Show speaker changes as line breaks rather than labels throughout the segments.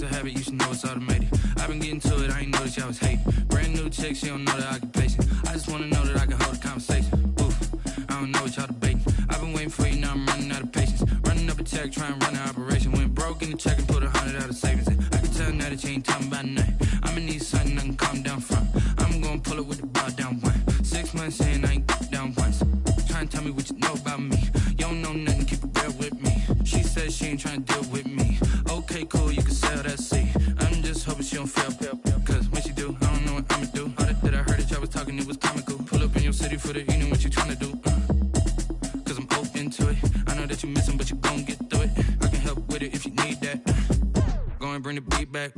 a habit, you should know it's automated. I've been getting to it, I ain't noticed y'all was hating. Brand new chick, she don't know the occupation. I just wanna know that I can hold a conversation. Oof, I don't know what y'all debating. I've been waiting for you, now I'm running out of patience. Running up a check, trying to run an operation. Went broke in the check and put 100 out of savings in. I can tell now that you ain't talking about nothing. I'ma need something I can calm down from. I'm gonna pull it with the bar down one. 6 months in, I ain't down once. Trying to tell me what you know about me. You don't know nothing, keep it real with me. She says she ain't trying to deal with me. Okay, cool, you can sell that seat. I'm just hoping she don't fail. Cause when she do, I don't know what I'ma do. All that I heard that y'all was talking, it was comical. Pull up in your city for the evening, what you trying to do? Cause I'm open to it. I know that you missing, but you gon' get through it. I can help with it if you need that. Go and bring the beat back.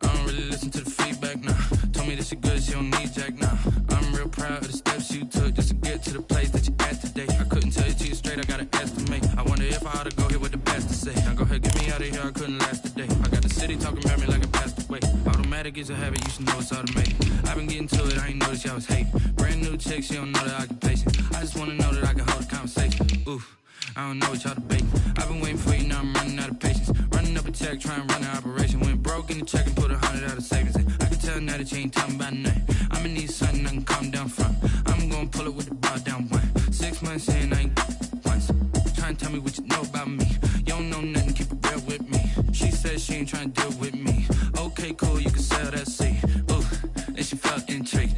I don't really listen to the feedback, nah. Told me that she good, she don't need jack, nah. I'm real proud of the steps you took just to get to the place that you at today. I couldn't tell you to you straight, I gotta estimate. I wonder if I ought to go here with the best to say. Now go ahead, get me out of here, I couldn't last today. I got the city talking about me like I passed away. Automatic is a habit, you should know it's automated. I've been getting to it, I ain't noticed y'all was hating. Brand new chick, she don't know the occupation. I just wanna know that I can hold a conversation. Oof, I don't know what y'all debating. I've been waiting for you, now I'm running out of patience. Running up a check, trying to run an operation. Went broke in the check and put 100 out of savings in. I can tell now that you ain't talking about nothing. I'ma need something I can calm down from. I'm gonna pull it with the bar down one. 6 months in, I ain't once. Trying to tell me what you know about me. You don't know nothing, keep it real with me. She says she ain't trying to deal with me. Okay, cool, you can sell that seat. Ooh, and she felt intrigued.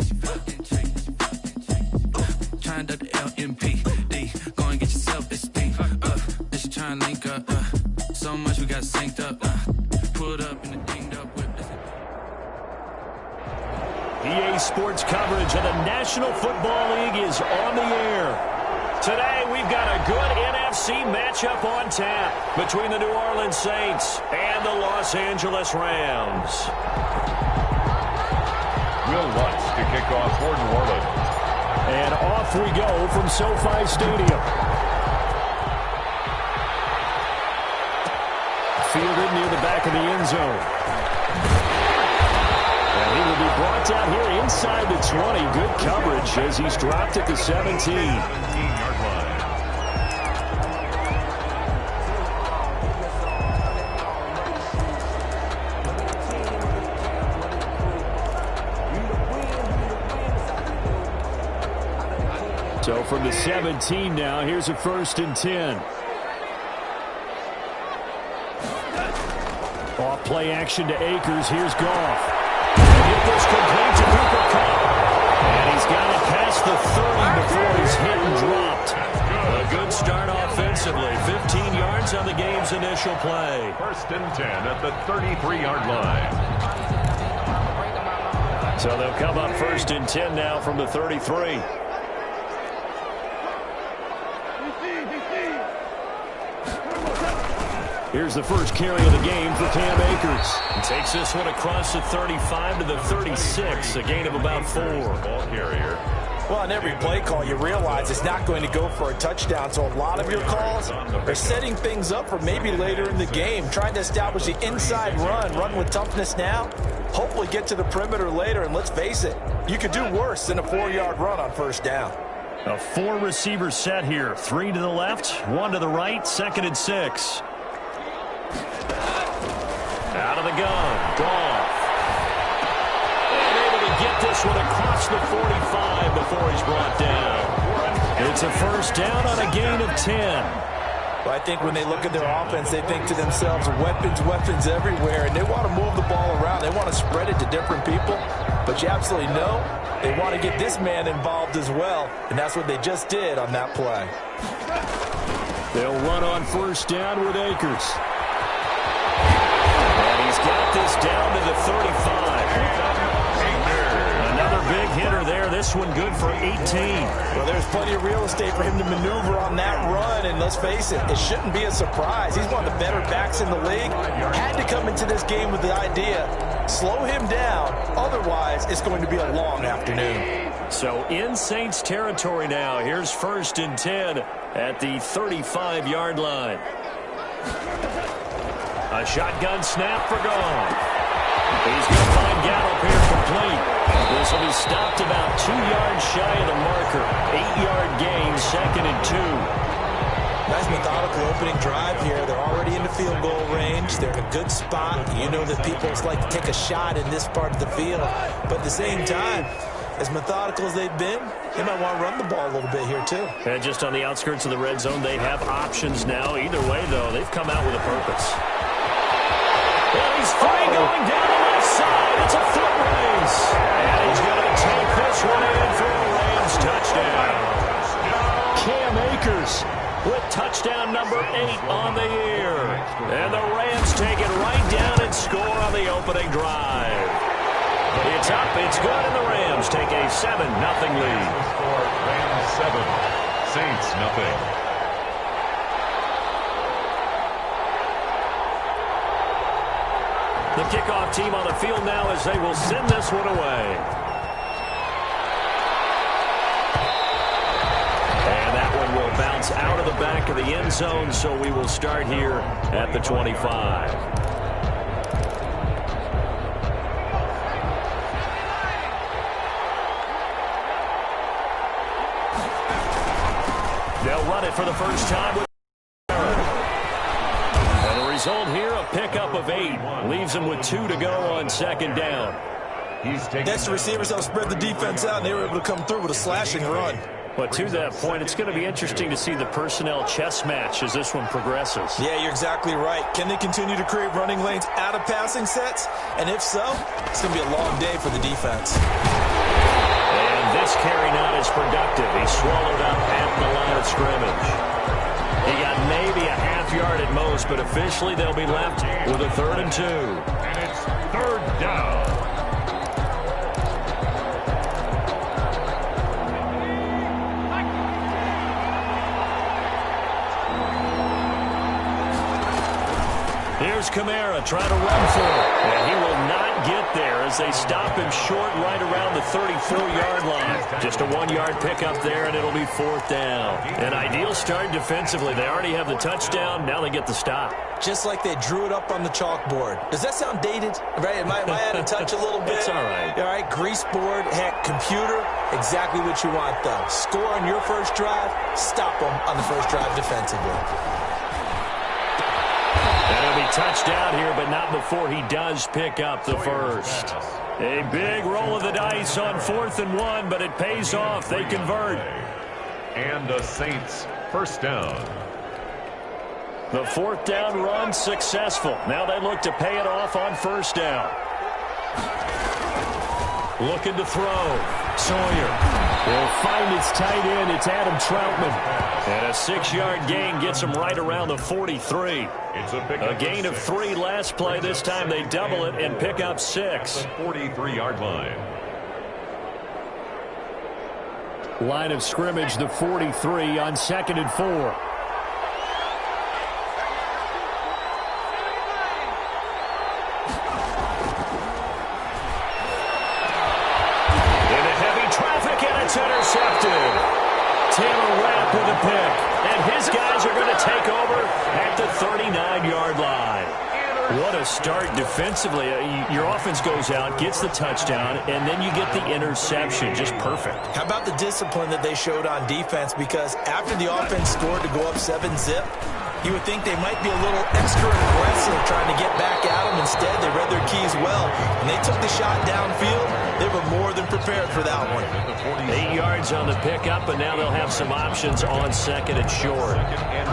Trying to the LMPD. Go and get your self-esteem up. And she trying to link up. So much we got synced up. Pulled up in the dinged up whip.
EA Sports coverage of the National Football League is on the air. Today, we've got a good NFC matchup on tap between the New Orleans Saints and the Los Angeles Rams.
Will Lutz to kick off for New Orleans.
And off we go from SoFi Stadium. Fielded near the back of the end zone. And he will be brought down here inside the 20. Good coverage as he's dropped at the 17.
17-yard line.
So from the 17 now, here's a 1st and 10. Off play action to Akers. Here's Goff. Get this complete to Cooper Kupp. And he's got it past the 30 before he's hit and dropped. A good start offensively. 15 yards on the game's initial play.
1st and 10 at the 33-yard line.
So they'll come up 1st and 10 now from the 33. Here's the first carry of the game for Cam Akers. He takes this one across the 35 to the 36, a gain of about 4.
Ball carrier.
Well, on every play call, you realize it's not going to go for a touchdown, so a lot of your calls are setting things up for maybe later in the game, trying to establish the inside run with toughness now, hopefully get to the perimeter later, and let's face it, you could do worse than a 4-yard run on 1st down.
A 4-receiver set here, 3 to the left, 1 to the right, 2nd and 6. Out of the gun, Goff. And able to get this one across the 45 before he's brought down. It's a 1st down on a gain of 10.
Well, I think when they look at their offense, they think to themselves, weapons everywhere, and they want to move the ball around. They want to spread it to different people, but you absolutely know they want to get this man involved as well, and that's what they just did on that play.
They'll run on 1st down with Akers. And he's got this down to the 35. Another big hitter there. This one good for 18.
Well, there's plenty of real estate for him to maneuver on that run, and let's face it, it shouldn't be a surprise. He's one of the better backs in the league. Had to come into this game with the idea, slow him down, otherwise it's going to be a long afternoon.
So in Saints territory now. Here's 1st and 10 at the 35-yard line. A shotgun snap for Goff. He's going to find Gallup here complete. This will be stopped about 2 yards shy of the marker. 8-yard gain, 2nd and 2.
Nice methodical opening drive here. They're already in the field goal range. They're in a good spot. You know that people like to take a shot in this part of the field. But at the same time, as methodical as they've been, they might want to run the ball a little bit here too.
And just on the outskirts of the red zone, they have options now. Either way, though, they've come out with a purpose. Well, he's free going down the left side. It's a foot race. And he's going to take this one in for a Rams touchdown. Cam Akers with touchdown number 8 on the year. And the Rams take it right down and score on the opening drive. It's up, it's good, and the Rams take a 7-0 lead.
Rams 7, Saints nothing.
The kickoff team on the field now as they will send this one away. And that one will bounce out of the back of the end zone, so we will start here at the 25. They'll run it for the first time with and the result here, a pickup of 8. Leaves them with 2 to go on second down.
Next, the receivers help spread the defense out, and they were able to come through with a slashing run.
But to that point, it's going to be interesting to see the personnel chess match as this one progresses.
Yeah, you're exactly right. Can they continue to create running lanes out of passing sets? And if so, it's going to be a long day for the defense.
And this carry not as productive. He swallowed up at the line of scrimmage. He got maybe a half yard at most, but officially they'll be left with a 3rd and 2.
And it's 3rd down.
Here's Kamara trying to run for it. And he will not get there as they stop him short right around the 34-yard line. Just a 1-yard pickup there, and it'll be 4th down. An ideal start defensively. They already have the touchdown. Now they get the stop.
Just like they drew it up on the chalkboard. Does that sound dated? Right? Am I out of touch a little bit?
It's all right.
All right, grease board, heck, computer, exactly what you want, though. Score on your first drive, stop them on the first drive defensively.
And he'll be touchdown here, but not before he does pick up the first. A big roll of the dice on 4th and 1, but it pays off. They convert.
And the Saints first down.
The 4th down run successful. Now they look to pay it off on 1st down. Looking to throw. Sawyer will find its tight end. It's Adam Troutman. And a 6-yard gain gets him right around the 43.
It's a
gain of 3 last play. This time they double it and pick up 6.
43-yard line.
Line of scrimmage, the 43 on 2nd and 4. It's intercepted. Taylor Rapp with a pick. And his guys are going to take over at the 39-yard line. What a start defensively. Your offense goes out, gets the touchdown, and then you get the interception. Just perfect. How
about the discipline that they showed on defense? Because after the offense scored to go up 7-zip, you would think they might be a little extra aggressive trying to get back at them. Instead, they read their keys well, and they took the shot downfield. They were more than prepared for that one.
8 yards on the pickup, and now they'll have some options on 2nd and short.
2nd and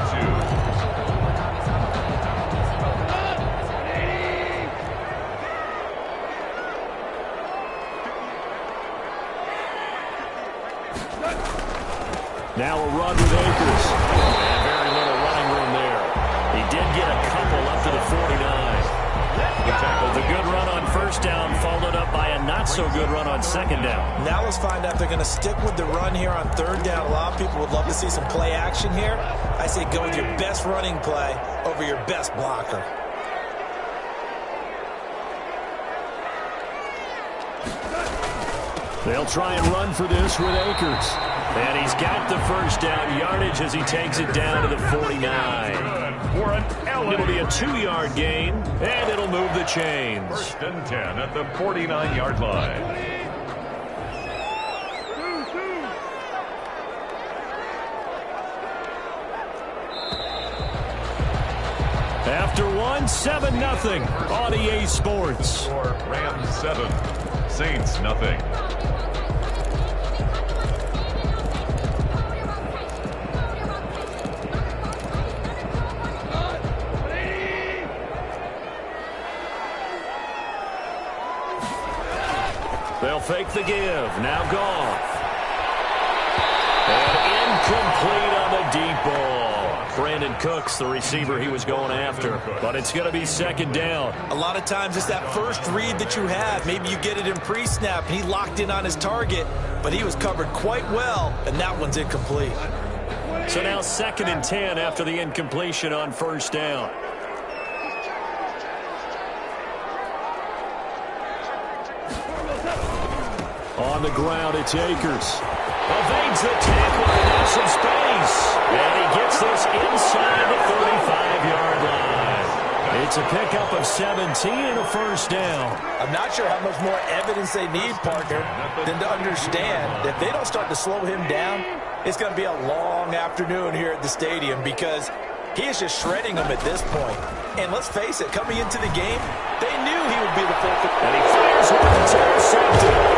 2.
Now a run with Akers. And very little running room there. He did get a couple up to the 49. The good run on 1st down followed up by a not-so-good run on 2nd down.
Now let's find out if they're going to stick with the run here on 3rd down. A lot of people would love to see some play action here. I say go with your best running play over your best blocker.
They'll try and run for this with Akers. And he's got the 1st down yardage as he takes it down to the 49. It'll be a 2-yard gain, and it'll move the chains.
1st and 10 at the 49-yard line.
Browns 7-0 on EA Sports.
Rams 7, Saints nothing.
They'll fake the give. Now Goff. And incomplete on the deep ball. Brandon Cooks, the receiver he was going after. But it's going to be second down.
A lot of times it's that first read that you have. Maybe you get it in pre-snap. He locked in on his target, but he was covered quite well, and that one's incomplete.
So now 2nd and 10 after the incompletion on first down. On the ground, it's Akers. Evades the tackle and has some space. And he gets this inside the 35-yard line. It's a pickup of 17 and a first down.
I'm not sure how much more evidence they need, partner, than to understand that if they don't start to slow him down, it's going to be a long afternoon here at the stadium because he is just shredding them at this point. And let's face it, coming into the game, they knew he would be the focal.
And he fires one that's intercepted.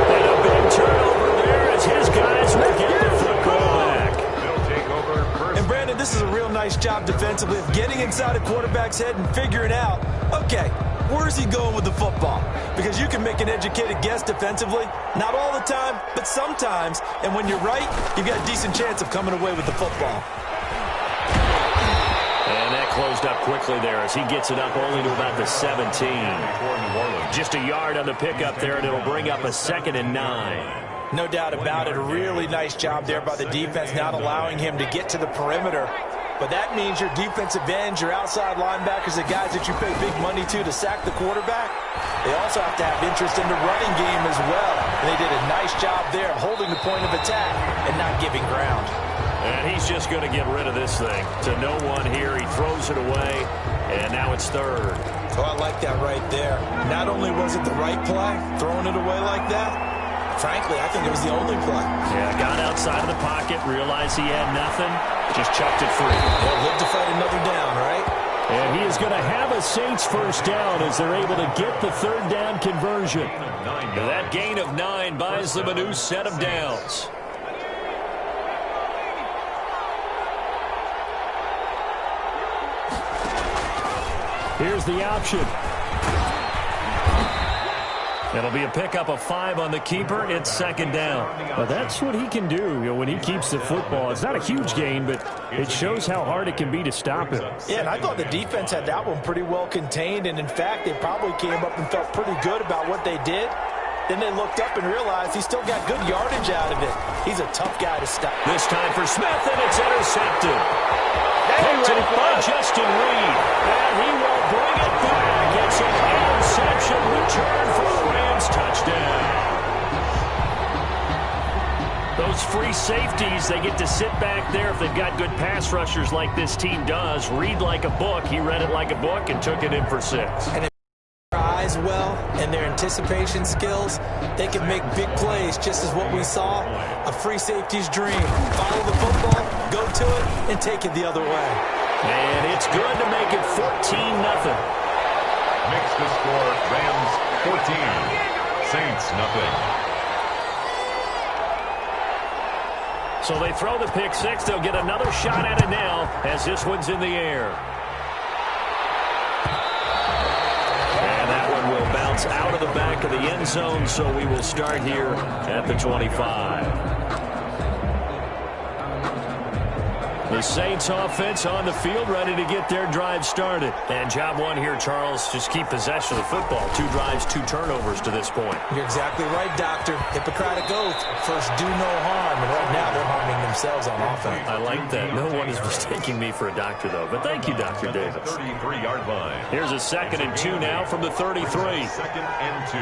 And a big turnover there as his guys will get the football back.
They'll take over first.
And Brandon, this is a real nice job defensively of getting inside a quarterback's head and figuring out, okay, where's he going with the football? Because you can make an educated guess defensively, not all the time, but sometimes. And when you're right, you've got a decent chance of coming away with the football.
And that closed up quickly there as he gets it up only to about the 17. Just a yard on the pickup there, and it'll bring up a 2nd and 9.
No doubt about it. A really nice job there by the defense, not allowing him to get to the perimeter. But that means your defensive ends, your outside linebackers, the guys that you pay big money to sack the quarterback, they also have to have interest in the running game as well. And they did a nice job there of holding the point of attack and not giving ground.
And he's just going to get rid of this thing. To no one here, he throws it away, and now it's 3rd.
Oh, I like that right there. Not only was it the right play, throwing it away like that, frankly, I think it was the only play.
Yeah, got outside of the pocket, realized he had nothing, just chucked it free.
Well, live to fight another down, right?
And he is going to have a Saints first down as they're able to get the 3rd down conversion. That gain of 9 buys them a new set of downs. Here's the option. It'll be a pickup of 5 on the keeper. It's 2nd down. Well, that's what he can do, when he keeps the football. It's not a huge gain, but it shows how hard it can be to stop him.
Yeah, and I thought the defense had that one pretty well contained. And, in fact, they probably came up and felt pretty good about what they did. Then they looked up and realized he still got good yardage out of it. He's a tough guy to stop.
This time for Smith, and it's intercepted. Picked up by Justin Reed. And he will bring it back. It's an interception return for the Rams touchdown. Those free safeties, they get to sit back there if they've got good pass rushers like this team does. Read like a book. He read it like a book and took it in for 6.
And if their eyes well and their anticipation skills, they can make big plays, just as what we saw. A free safety's dream. Follow the football, go to it, and take it the other way.
And it's good to make it 14-0.
Makes the score Rams 14, Saints nothing.
So they throw the pick 6. They'll get another shot at it now as this one's in the air. And that one will bounce out of the back of the end zone, so we will start here at the 25. The Saints offense on the field, ready to get their drive started. And job one here, Charles, just keep possession of the football. 2 drives, 2 turnovers to this point.
You're exactly right, Doctor. Hippocratic oath. First, do no harm. And right now, they're harming themselves on offense.
I like that. No one is mistaking me for a doctor, though. But thank you, Dr. Davis.
33-yard line.
Here's a 2nd and 2 now from the 33.
2nd and 2.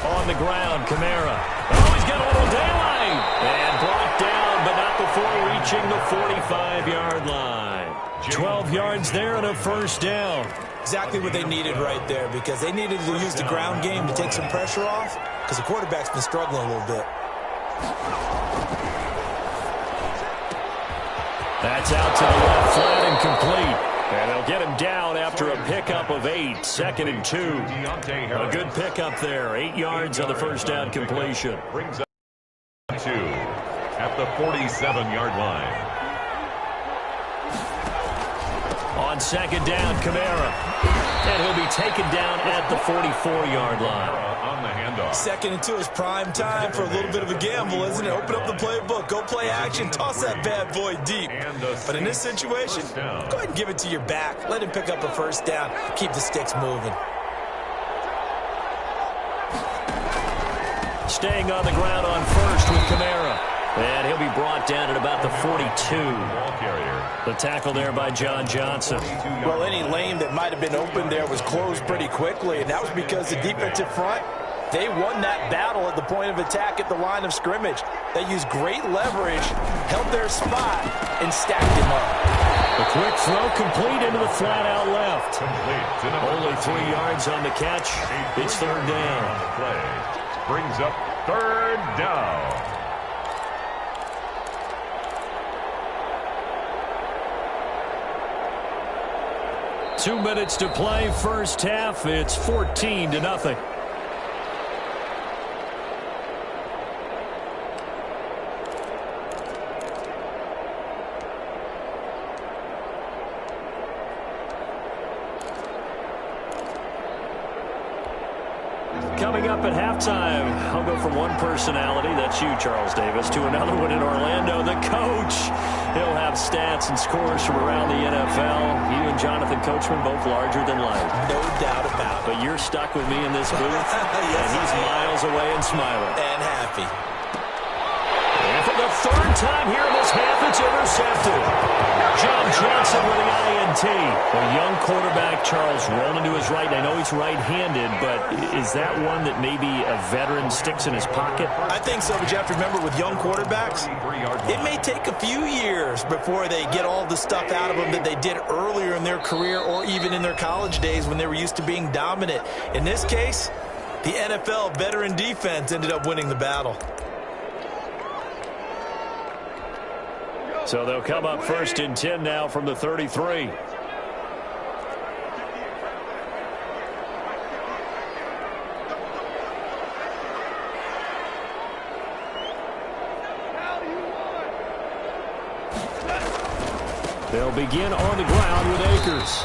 On the ground, Kamara. Oh, he's got a little daylight. And brought down, but not before reaching the 45-yard line. 12 yards there and a first down.
Exactly what they needed right there, because they needed to use the ground game to take some pressure off, because the quarterback's been struggling a little bit.
That's out to the left, flat and complete. And they'll get him down after a pickup of 8, 2nd and 2. A good pickup there, 8 yards on the first down completion.
Brings up 2 at the 47-yard line.
On 2nd down, Kamara. And he'll be taken down at the 44-yard line.
On the handoff.
2nd and 2 is prime time for a little bit of a gamble, isn't it? Open up the playbook, go play action, toss that bad boy deep. But in this situation, go ahead and give it to your back. Let him pick up a first down. Keep the sticks moving.
Staying on the ground on first with Kamara. And he'll be brought down at about the 42. The tackle there by John Johnson.
Well, any lane that might have been open there was closed pretty quickly, and that was because the defensive front, they won that battle at the point of attack at the line of scrimmage. They used great leverage, held their spot, and stacked him up.
A quick throw complete into the flat out left. Only 3 yards on the catch. It's 3rd down.
Play brings up 3rd down.
2 minutes to play, first half. It's 14-0. Coming up at halftime, I'll go from one personality, that's you, Charles Davis, to another one in Orlando, the coach. He'll have stats and scores from around the NFL. You and Jonathan Coachman both larger than life.
No doubt about it.
But you're stuck with me in this booth,
Yes,
and he's miles away and smiling.
And happy.
And for the 3rd time here in this half, it's intercepted. John Johnson with the INT. A young quarterback, Charles, rolling to his right. I know he's right-handed, but is that one that maybe a veteran sticks in his pocket?
I think so, but you have to remember with young quarterbacks, it may take a few years before they get all the stuff out of them that they did earlier in their career or even in their college days when they were used to being dominant. In this case, the NFL veteran defense ended up winning the battle.
So they'll come up 1st and 10 now from the 33. They'll begin on the ground with Akers.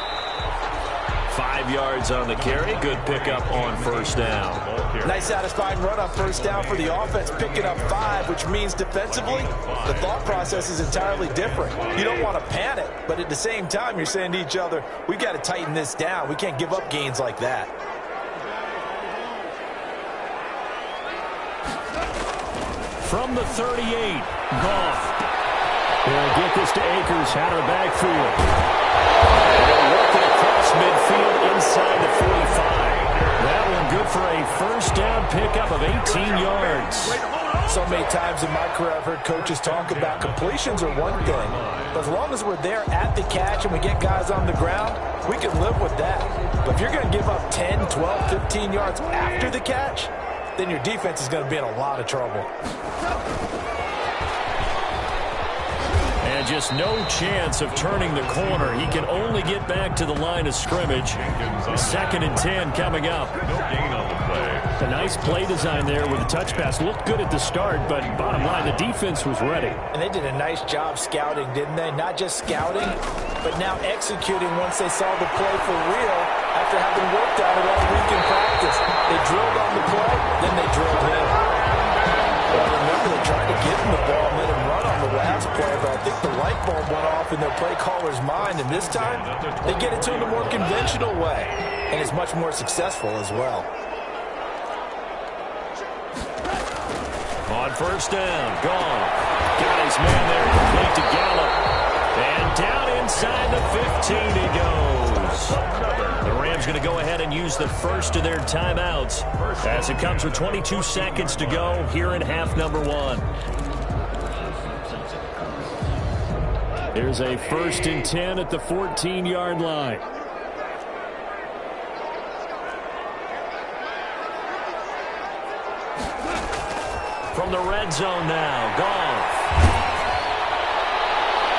5 yards on the carry. Good pickup on 1st down.
Nice satisfying run on 1st down for the offense, picking up 5, which means defensively, the thought process is entirely different. You don't want to panic, but at the same time, you're saying to each other, we got to tighten this down. We can't give up gains like that.
From the 38, Goff. They'll get this to Akers out of the backfield. They'll work it across midfield inside the 45. That one good for a 1st down pickup of 18 yards.
So many times in my career I've heard coaches talk about completions are one thing, but as long as we're there at the catch and we get guys on the ground, we can live with that. But if you're going to give up 10, 12, 15 yards after the catch, then your defense is going to be in a lot of trouble.
And just no chance of turning the corner. He can only get back to the line of scrimmage. 2nd and 10 coming up.
No gain on the play.
A nice play design there with the touch pass. Looked good at the start, but bottom line, the defense was ready.
And they did a nice job scouting, didn't they? Not just scouting, but now executing once they saw the play for real after having worked on it all week in practice. They drilled on the play, then they drilled in. Well, remember, they tried to give him the ball and let him run on the last play, but I think the light bulb went off in their play caller's mind, and this time they get it to him the more conventional way, and it's much more successful as well.
On 1st down, gone. Got his man there, complete to Gallup. And down inside the 15 he goes. The Rams going to go ahead and use the first of their timeouts as it comes with 22 seconds to go here in half number 1. Here's a 1st and 10 at the 14-yard line. From from the red zone now. Goff.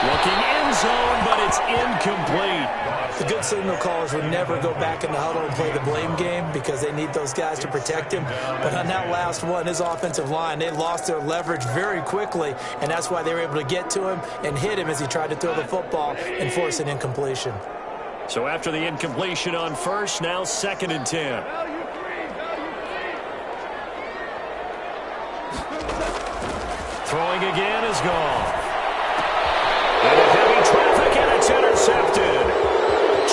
Looking end zone, but it's incomplete.
The good signal callers would never go back in the huddle and play the blame game because they need those guys to protect him. But on that last one, his offensive line, they lost their leverage very quickly, and that's why they were able to get to him and hit him as he tried to throw the football and force an incompletion.
So after the incompletion on first, now 2nd and 10. Throwing again is gone. Into heavy traffic, and it's intercepted.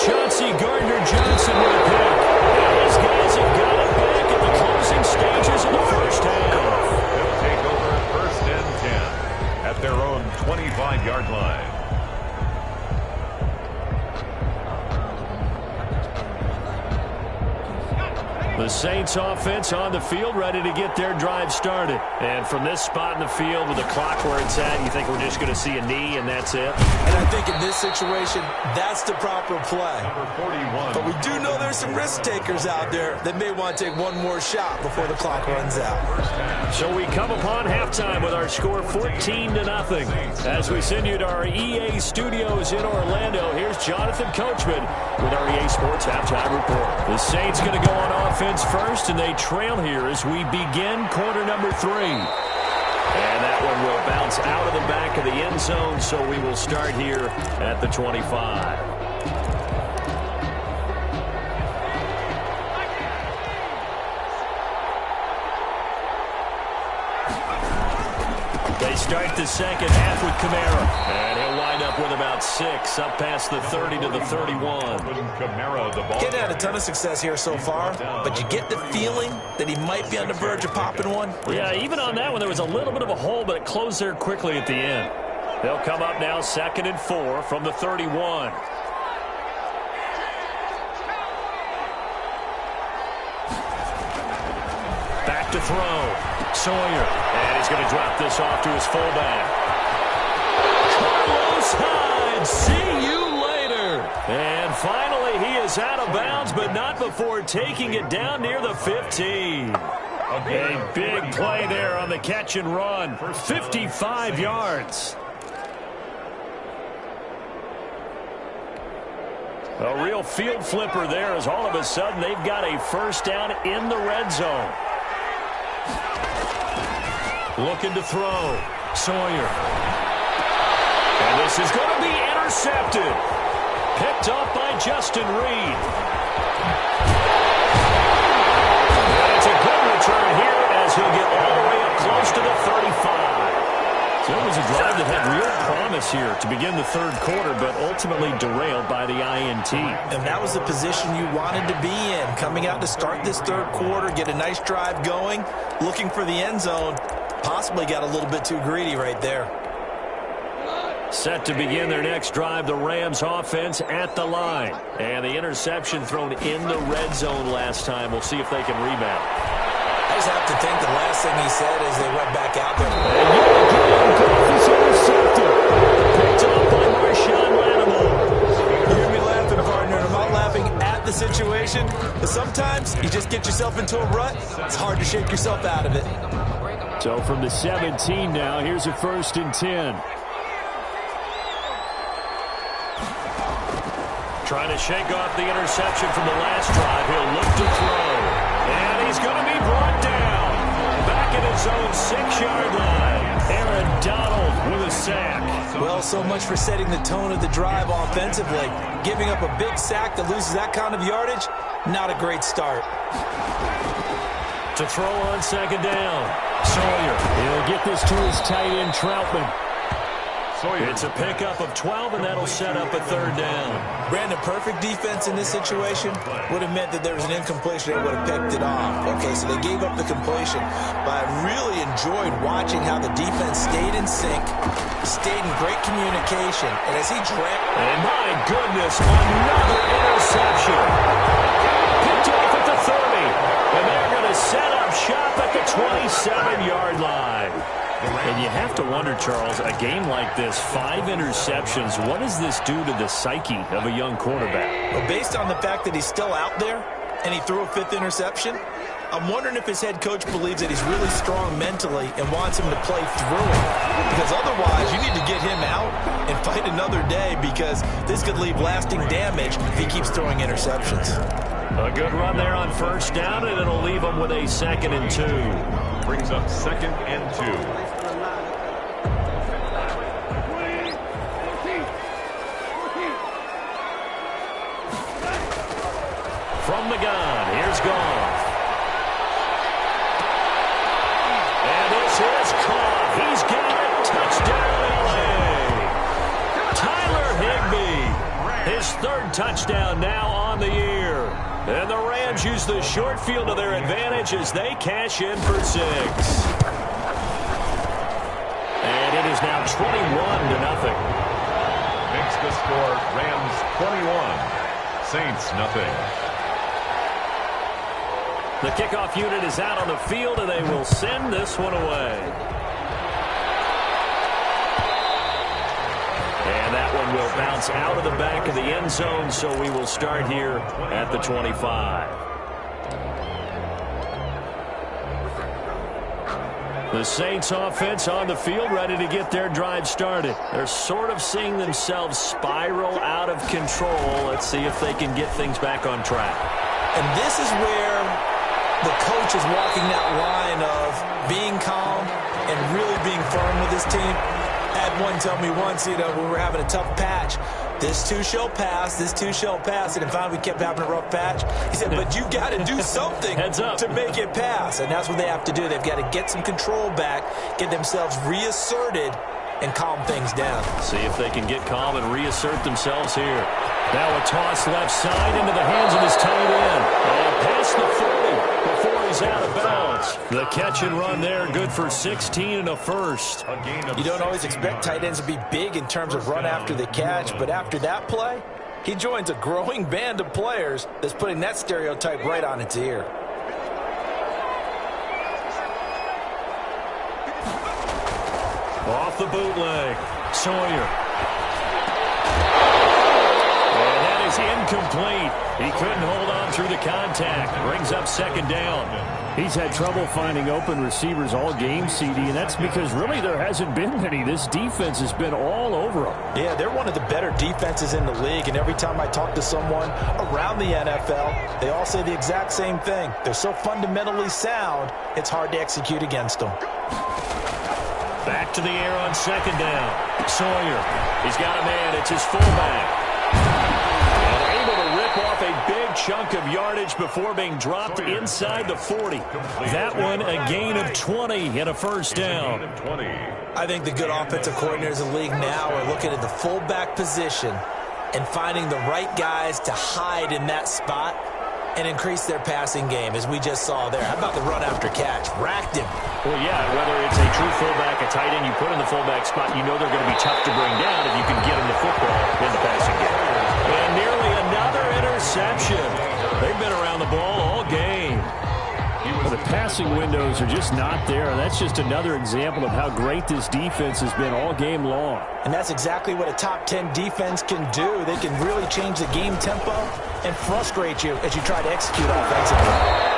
Chauncey Gardner-Johnson with a pick. And these guys have got it back at the closing stages of the first half.
They'll take over 1st and 10 at their own 25-yard line.
The Saints offense on the field, ready to get their drive started. And from this spot in the field with the clock where it's at, you think we're just going to see a knee and that's it?
And I think in this situation, that's the proper play.
Number 41.
But we do know there's some risk takers out there that may want to take one more shot before the clock runs out.
So we come upon halftime with our score 14-0. As we send you to our EA studios in Orlando, here's Jonathan Coachman with our EA Sports Halftime Report. The Saints going to go on offense first, and they trail here as we begin quarter number 3. And that one will bounce out of the back of the end zone, so we will start here at the 25. They start the second half with Kamara, and he'll wind up with about 6, up past the 30 to the 31.
Kamara, the ball.
Getting had a ton of success here so far, but you get the feeling that he might be on the verge of popping one.
Yeah, even on that one, there was a little bit of a hole, but it closed there quickly at the end. They'll come up now 2nd and 4 from the 31. Back to throw. Sawyer, and he's going to drop this off to his fullback. Carlos Hyde, see you later. And finally, he is out of bounds, but not before taking it down near the 15. A big play there on the catch and run for 55 yards. A real field flipper there as all of a sudden they've got a first down in the red zone. Looking to throw. Sawyer. And this is going to be intercepted. Picked off by Justin Reed. And it's a good return here as he'll get all the way up close to the 35. So it was a drive that had real promise here to begin the third quarter, but ultimately derailed by the INT.
And that was the position you wanted to be in. Coming out to start this third quarter, get a nice drive going, looking for the end zone. Possibly got a little bit too greedy right there.
Set to begin their next drive, the Rams offense at the line. And the interception thrown in the red zone last time. We'll see if they can rebound.
I just have to think the last thing he said as they went back out there.
And yet again, Goff is intercepted. Picked up by Marshawn Lattimore.
You hear me laughing, partner, and I'm not laughing at the situation. But sometimes you just get yourself into a rut. It's hard to shake yourself out of it.
So from the 17 now, here's a 1st and 10. Trying to shake off the interception from the last drive. He'll look to throw. And he's going to be brought down. Back at his own 6-yard line. Aaron Donald with a sack.
Well, so much for setting the tone of the drive offensively. Giving up a big sack that loses that kind of yardage, not a great start.
To throw on 2nd down. Sawyer. He'll get this to his tight end, Troutman.
Sawyer.
It's a pickup of 12, and that'll set up a 3rd down.
Brandon, perfect defense in this situation would have meant that there was an incompletion. They would have picked it off. Okay, so they gave up the completion. But I really enjoyed watching how the defense stayed in sync, stayed in great communication. And as he trapped...
And my goodness, another interception. Picked off at the 30. And they're going to set up shop at the 27-yard line. And you have to wonder, Charles, a game like this, 5 interceptions, what does this do to the psyche of a young quarterback?
Well, based on the fact that he's still out there and he threw a 5th interception, I'm wondering if his head coach believes that he's really strong mentally and wants him to play through it. Because otherwise, you need to get him out and fight another day, because this could leave lasting damage if he keeps throwing interceptions.
A good run there on first down, and it'll leave him with a 2nd and 2.
Brings up 2nd and 2.
From the gun, here's Goff. And this is caught. He's got it. Touchdown, LA. Tyler Higbee. His 3rd touchdown now on the year. And the Rams use the short field to their advantage as they cash in for 6. And it is now 21-0.
Makes the score Rams 21, Saints nothing.
The kickoff unit is out on the field, and they will send this one away. And that one will bounce out of the back of the end zone, so we will start here at the 25. The Saints offense on the field, ready to get their drive started. They're sort of seeing themselves spiral out of control. Let's see if they can get things back on track.
And this is where the coach is walking that line of being calm and really being firm with his team. I had one tell me once, when we were having a tough patch, this too shall pass, this too shall pass, and finally we kept having a rough patch. He said, but you got to do something to make it pass, and that's what they have to do. They've got to get some control back, get themselves reasserted, and calm things down.
See if they can get calm and reassert themselves here. Now a toss left side into the hands of his tight end. And past the 40 before he's out of bounds. The catch and run there, good for 16 and a first.
You don't always expect tight ends to be big in terms of run after the catch, but after that play, he joins a growing band of players that's putting that stereotype right on its ear.
Off the bootleg, Sawyer. Incomplete. He couldn't hold on through the contact. Brings up 2nd down.
He's had trouble finding open receivers all game, CD, and that's because really there hasn't been many. This defense has been all over them.
Yeah, they're one of the better defenses in the league, and every time I talk to someone around the NFL, they all say the exact same thing. They're so fundamentally sound, it's hard to execute against them.
Back to the air on 2nd down. Sawyer. He's got a man. It's his fullback. Off a big chunk of yardage before being dropped inside the 40. That one a gain of 20 and a first down.
I think the good offensive coordinators in the league now are looking at the fullback position and finding the right guys to hide in that spot and increase their passing game, as we just saw there. How about the run after catch? Racked him.
Well, yeah, whether it's a true fullback, a tight end you put in the fullback spot, you know they're going to be tough to bring down if you can get them the football in the passing game. And nearly another interception. They've been around the ball all game.
Well, the passing windows are just not there. That's just another example of how great this defense has been all game long.
And that's exactly what a top 10 defense can do. They can really change the game tempo and frustrate you as you try to execute offensively.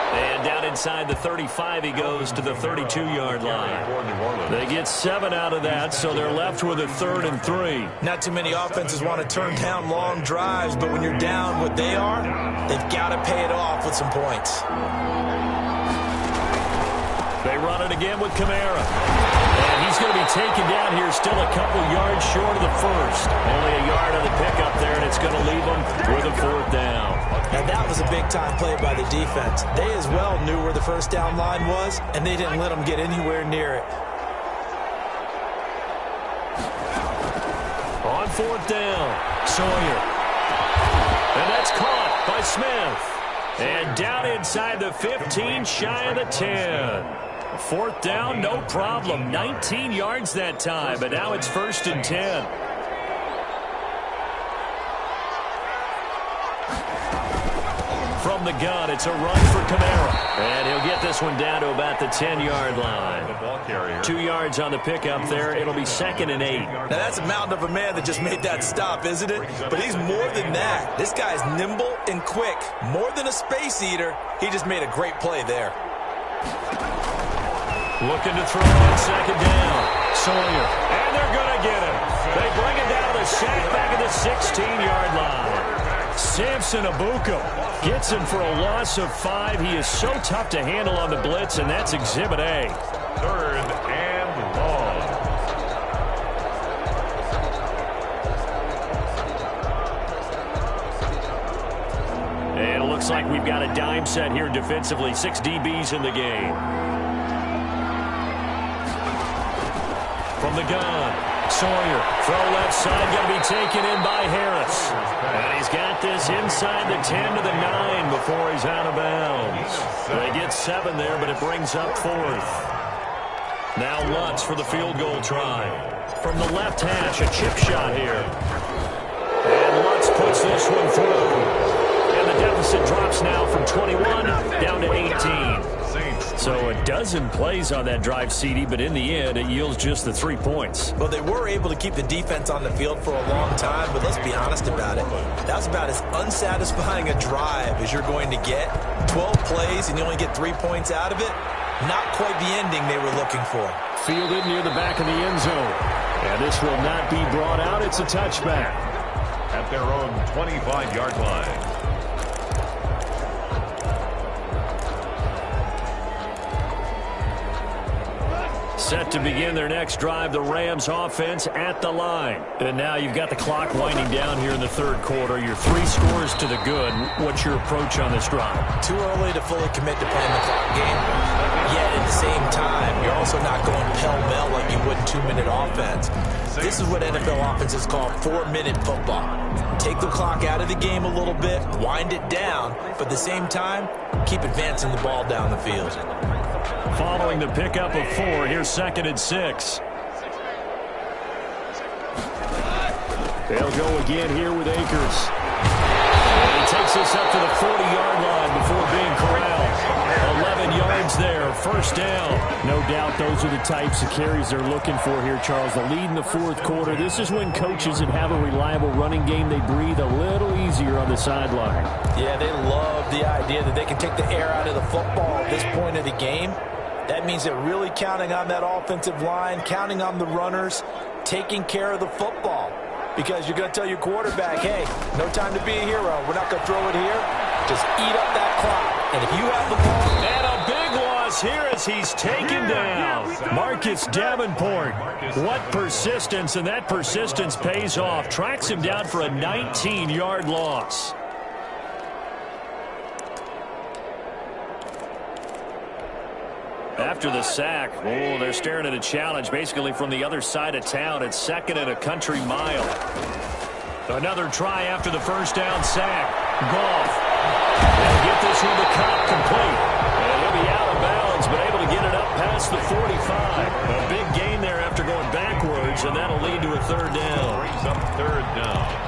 And down inside the 35, he goes to the 32-yard line. They get 7 out of that, so they're left with a 3rd and 3.
Not too many offenses want to turn down long drives, but when you're down what they are, they've got to pay it off with some points.
They run it again with Kamara. And he's going to be taken down here, still a couple yards short of the first. Only a yard on the pickup there, and it's going to leave him with a 4th down.
And that was a big-time play by the defense. They as well knew where the first down line was, and they didn't let them get anywhere near it.
On 4th down, Sawyer. And that's caught by Smith. And down inside the 15, shy of the 10. 4th down, no problem. 19 yards that time, but now it's 1st and 10. From the gun, it's a run for Kamara. And he'll get this one down to about the 10-yard line. 2 yards on the pickup there. It'll be 2nd and 8.
Now, that's a mountain of a man that just made that stop, isn't it? But he's more than that. This guy's nimble and quick. More than a space eater. He just made a great play there.
Looking to throw on 2nd down. Sawyer. And they're going to get him. They bring it down to the sack back at the 16-yard line. Samson Abuko gets him for a loss of 5. He is so tough to handle on the blitz, and that's Exhibit A.
3rd and long.
And it looks like we've got a dime set here defensively. 6 DBs in the game. From the gun, Sawyer, throw left side, going to be taken in by Harris. And he's got this inside the 10 to the 9 before he's out of bounds. They get 7 there, but it brings up 4th. Now Lutz for the field goal try. From the left hash, a chip shot here. And Lutz puts this one through. And the deficit drops now from 21 down to 18. So a dozen plays on that drive, CD, but in the end, it yields just the 3 points.
Well, they were able to keep the defense on the field for a long time, but let's be honest about it. That's about as unsatisfying a drive as you're going to get. 12 plays and you only get 3 points out of it. Not quite the ending they were looking for.
Fielded near the back of the end zone. And this will not be brought out. It's a touchback.
At their own 25-yard line.
Set to begin their next drive, the Rams offense at the line. And now you've got the clock winding down here in the 3rd quarter. You're 3 scores to the good. What's your approach on this drive?
Too early to fully commit to playing the clock game. Yet at the same time, you're also not going pell-mell like you would in 2-minute offense. This is what NFL offenses call 4-minute football. Take the clock out of the game a little bit, wind it down, but at the same time, keep advancing the ball down the field.
Following the pickup of 4, here's 2nd and 6.
They'll go again here with Akers. And he takes this up to the 40-yard line before being corralled. 11 yards there, 1st down. No doubt those are the types of carries they're looking for here, Charles. The lead in the 4th quarter. This is when coaches that have a reliable running game, they breathe a little easier on the sideline.
Yeah, they love the idea that they can take the air out of the football at this point of the game. That means they're really counting on that offensive line, counting on the runners, taking care of the football. Because you're going to tell your quarterback, hey, no time to be a hero. We're not going to throw it here. Just eat up that clock. And if you have the ball...
And a big loss here as he's taken down. Marcus Davenport. What persistence, and that persistence pays off. Tracks him down for a 19-yard loss. After the sack, they're staring at a challenge basically from the other side of town. It's 2nd and a country mile. Another try after the 1st down sack. Goff. They'll get this one to Cobb complete. And he'll be out of bounds, but able to get it up past the 45. A big gain there after going backwards, and that'll lead to a 3rd down.
Brings up 3rd down.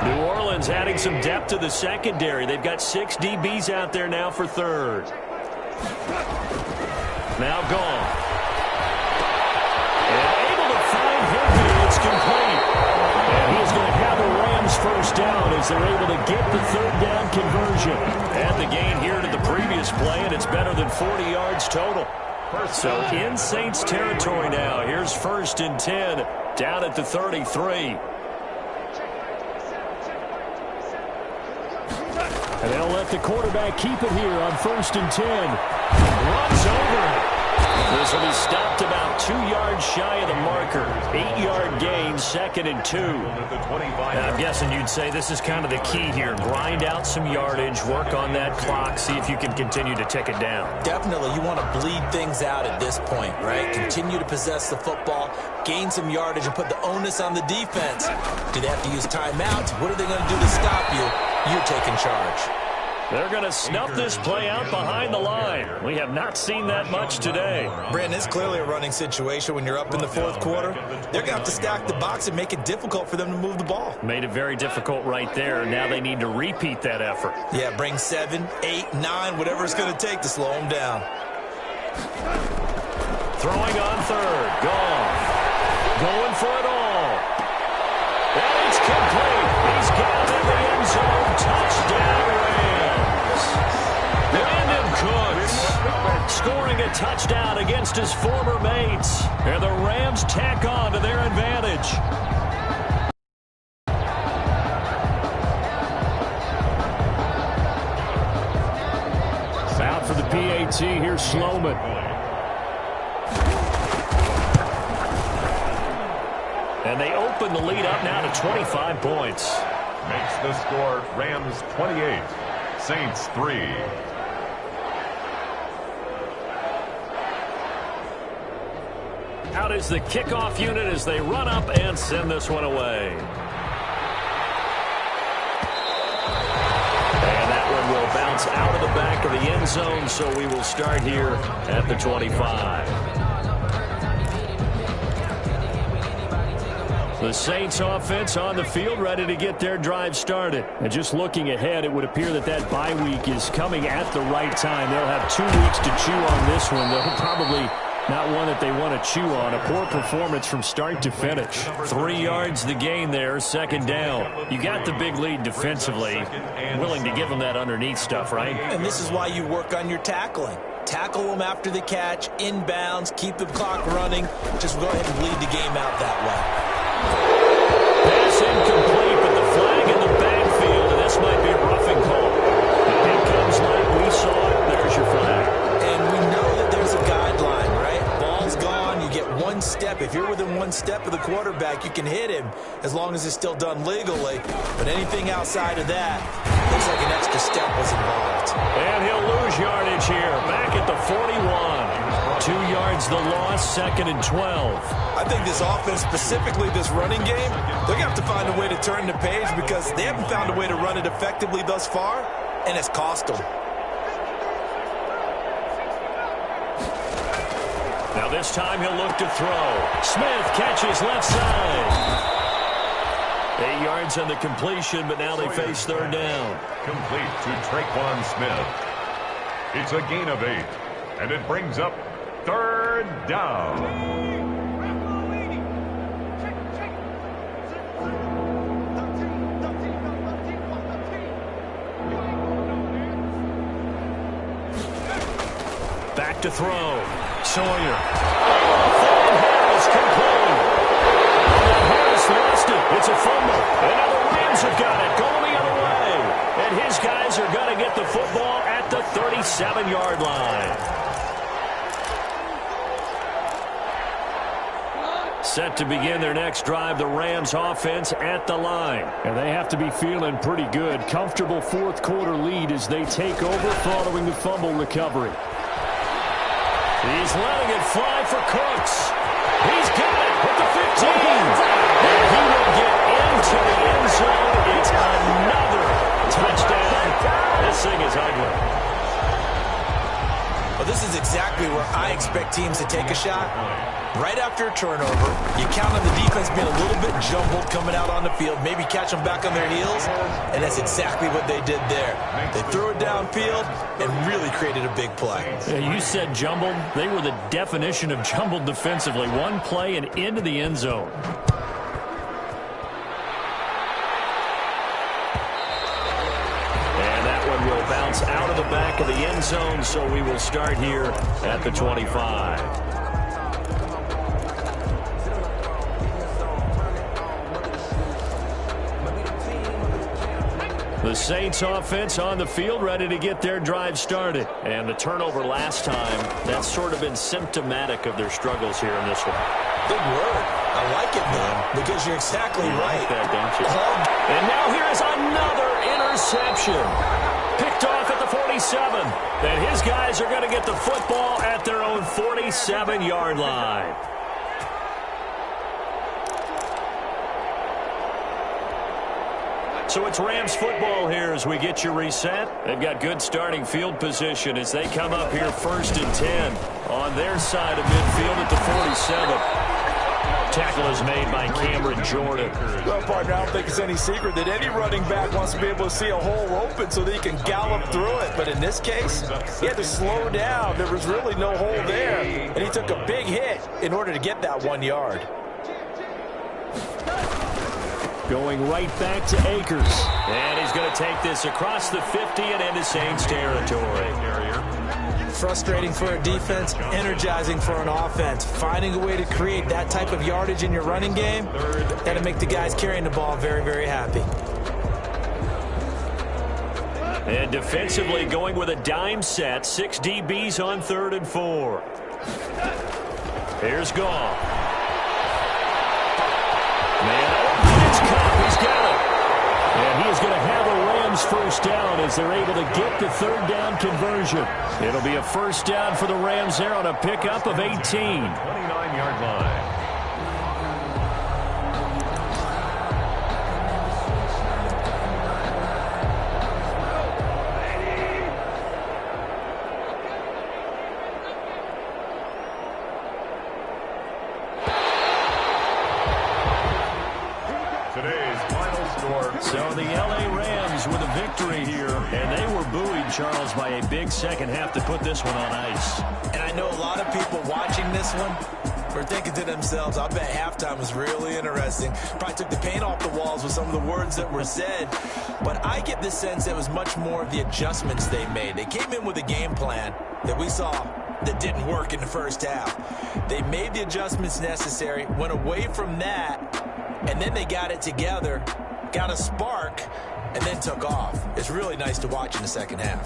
New Orleans adding some depth to the secondary. They've got 6 DBs out there now for 3rd. Now gone. And able to find Higbee. It's complete. And he's going to have the Rams 1st down as they're able to get the 3rd down conversion. And the gain here to the previous play, and it's better than 40 yards total. So in Saints territory now. Here's 1st and 10 down at the 33.
And they'll let the quarterback keep it here on 1st and 10.
Runs over it. This will be stopped about 2 yards shy of the marker. 8-yard gain, 2nd and 2. I'm guessing you'd say this is kind of the key here. Grind out some yardage, work on that clock, see if you can continue to tick it down.
Definitely, you want to bleed things out at this point, right? Continue to possess the football, gain some yardage, and put the onus on the defense. Do they have to use timeouts? What are they going to do to stop you? You're taking charge.
They're going to snuff this play out behind the line. We have not seen that much today.
Brandon, it's clearly a running situation when you're up in the fourth quarter. They're going to have to stack the box and make it difficult for them to move the ball.
Made it very difficult right there. Now they need to repeat that effort.
Yeah, bring 7, 8, 9, whatever it's going to take to slow them down.
Throwing on third. Gone. Going for it all. And it's complete. He's got it in the end zone. Touchdown, Rams. Brandon Cooks scoring a touchdown against his former mates. And the Rams tack on to their advantage. Out for the PAT, here's Sloman. And they open the lead up now to 25 points.
Makes the score Rams 28, Saints 3.
Out is the kickoff unit as they run up and send this one away. And that one will bounce out of the back of the end zone, so we will start here at the 25. The Saints offense on the field, ready to get their drive started. And just looking ahead, it would appear that that bye week is coming at the right time. They'll have 2 weeks to chew on this one. They'll probably not one that they want to chew on. A poor performance from start to finish. 3 yards the gain there, second down. You got the big lead defensively. Willing to give them that underneath stuff, right?
And this is why you work on your tackling. Tackle them after the catch, inbounds, keep the clock running. Just go ahead and bleed the game out that way.
Pass incomplete, but the flag in the backfield, and this might be a roughing call. It comes like we saw it. There's your flag.
And we know that there's a guideline, right? Ball's gone. You get 1 step. If you're within 1 step of the quarterback, you can hit him as long as it's still done legally. But anything outside of that, looks like an extra step was involved.
And he'll lose yardage here. Back at the 41. 2 yards the loss, second and 12.
I think this offense, specifically this running game, they're going to have to find a way to turn the page because they haven't found a way to run it effectively thus far, and it's cost them.
Now this time he'll look to throw. Smith catches left side. 8 yards on the completion, but now they face third down.
Complete to Traquan Smith. It's a gain of 8, and it brings up third down.
Back to throw. Sawyer. Harris complete. Harris lost it. It's a fumble. And now the Rams have got it. Going the other way. And his guys are going to get the football at the 37-yard line. Set to begin their next drive, the Rams offense at the line. And they have to be feeling pretty good. Comfortable fourth quarter lead as they take over following the fumble recovery. He's letting it fly for Cooks. He's got it at the 15. And he will get into the end zone. It's another touchdown. This thing is ugly.
Well, this is exactly where I expect teams to take a shot. Right after a turnover, you count on the defense being a little bit jumbled coming out on the field, maybe catch them back on their heels, and that's exactly what they did there. They threw it downfield and really created a big play.
Yeah, you said jumbled. They were the definition of jumbled defensively. One play and into the end zone. And that one will bounce out of the back of the end zone, so we will start here at the 25. The Saints offense on the field, ready to get their drive started. And the turnover last time, that's sort of been symptomatic of their struggles here in this one.
Good word. I like it, though, because you're exactly right.
Like that, don't you? And now here is another interception. Picked off at the 47. And his guys are going to get the football at their own 47-yard line.
So it's Rams football here as we get you reset. They've got good starting field position as they come up here 1st and 10 on their side of midfield at the 47. Tackle is made by Cameron Jordan.
Well, partner, I don't think it's any secret that any running back wants to be able to see a hole open so that he can gallop through it. But in this case, he had to slow down. There was really no hole there, and he took a big hit in order to get that 1 yard.
Going right back to Akers. And he's going to take this across the 50 and into Saints territory.
Frustrating for a defense, energizing for an offense. Finding a way to create that type of yardage in your running game, that'll make the guys carrying the ball very, very happy.
And defensively going with a dime set. 6 DBs on 3rd and 4. Here's Goff. Man, it's caught. He's got it. And he is going to have a Rams first down as they're able to get the 3rd down conversion. It'll be a first down for the Rams there on a pickup of 18.
29-yard line.
So the L.A. Rams with a victory here, and they were buoyed, Charles, by a big second half to put this one on ice.
And I know a lot of people watching this one were thinking to themselves, I bet halftime was really interesting. Probably took the paint off the walls with some of the words that were said. But I get the sense it was much more of the adjustments they made. They came in with a game plan that we saw that didn't work in the first half. They made the adjustments necessary, went away from that, and then they got it together, got a spark, and then took off. It's really nice to watch in the second half.